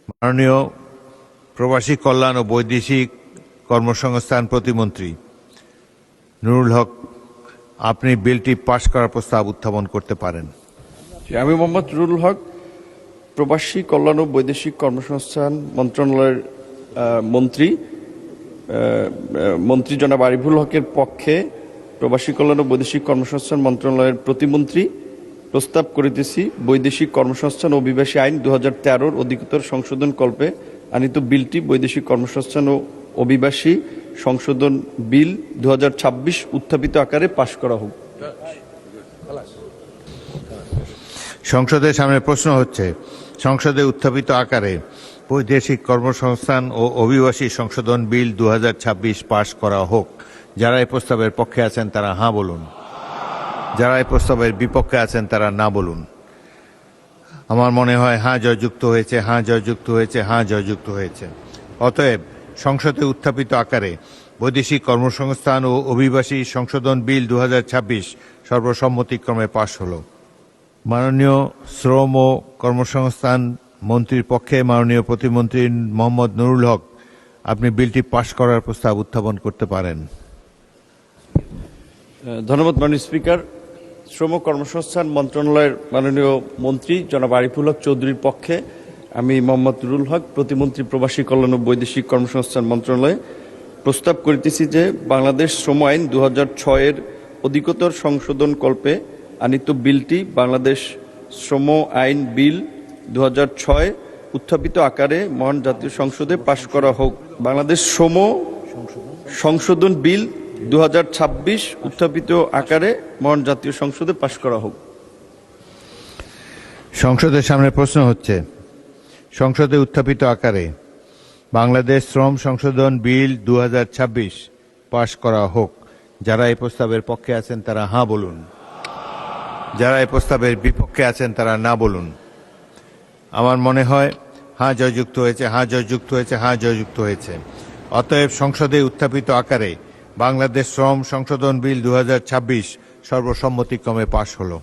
মাননীয় প্রবাসী কল্যাণ ও বৈদেশিক কর্মসংস্থান প্রতিমন্ত্রী নুরুল হক, আপনি বিলটি পাশ করার প্রস্তাব উত্থাপন করতে পারেন। আমি মোহাম্মদ নুরুল হক, প্রবাসী কল্যাণ ও বৈদেশিক কর্মসংস্থান মন্ত্রণালয়ের মন্ত্রী জনাব আরিফুল হকের পক্ষে প্রবাসী কল্যাণ ও বৈদেশিক কর্মসংস্থান মন্ত্রণালয়ের প্রতিমন্ত্রী প্রস্তাব করিতেছি বৈদেশিক কর্মসংস্থান ও অভিবাসী আইন 2013 অধিকতর সংশোধন কল্পে আনিত বিলটি বৈদেশিক কর্মসংস্থান ও অভিবাসী সংশোধন বিল 2026 উত্থাপিত আকারে পাশ করা হোক। সংসদের সামনে প্রশ্ন হচ্ছে, সংসদে উত্থাপিত আকারে বৈদেশিক কর্মসংস্থান ও অভিবাসী সংশোধন বিল 2026 পাশ করা হোক। যারা এই প্রস্তাবের পক্ষে আছেন তারা হাঁ বলুন, যারা এই প্রস্তাবের বিপক্ষে আছেন তারা না বলুন। আমার মনে হয় হাঁ জয়যুক্ত হয়েছে, হাঁ জয়যুক্ত হয়েছে, হাঁ জয়যুক্ত হয়েছে। অতএব সংসদে উত্থাপিত আকারে বৈদেশিক কর্মসংস্থান ও অভিবাসী সংশোধন বিল 2026 সর্বসম্মতিক্রমে পাশ হলো। মাননীয় শ্রম ও কর্মসংস্থান মন্ত্রীর পক্ষে মাননীয় প্রতিমন্ত্রী মোহাম্মদ নুরুল হক, আপনি বিলটি পাশ করার প্রস্তাব উত্থাপন করতে পারেন। ধন্যবাদ মাননীয় স্পিকার। শ্রম কর্মসংস্থান মন্ত্রণালয়ের মাননীয় মন্ত্রী জনাব আরিফুল হক চৌধুরীর পক্ষে আমি মোহাম্মদ নুরুল হক, প্রতিমন্ত্রী প্রবাসী কল্যাণ ও বৈদেশিক কর্মসংস্থান মন্ত্রণালয়ে প্রস্তাব করিতেছি যে বাংলাদেশ শ্রম আইন 2006-এর অধিকতর সংশোধন কল্পে আনিত বিলটি বাংলাদেশ শ্রম আইন বিল 2006 উত্থাপিত আকারে মহান জাতীয় সংসদে পাশ করা হোক। বাংলাদেশ শ্রম সংশোধন বিল 2026 উত্থাপিত আকারে মহান জাতীয় সংসদে পাশ করা হোক। সংসদের সামনে প্রশ্ন হচ্ছে, সংসদে উত্থাপিত আকারে বাংলাদেশ শ্রম সংশোধন বিল 2026 পাশ করা হোক। যারা এই প্রস্তাবের পক্ষে আছেন তারা হাঁ বলুন, যারা এই প্রস্তাবের বিপক্ষে আছেন তারা না বলুন। আমার মনে হয় হাঁ জয়যুক্ত হয়েছে, হাঁ জয়যুক্ত হয়েছে, হাঁ জয়যুক্ত হয়েছে। অতএব সংসদে উত্থাপিত আকারে বাংলাদেশ শ্রম সংশোধন বিল 2026 সর্বসম্মতিক্রমে পাশ হলো।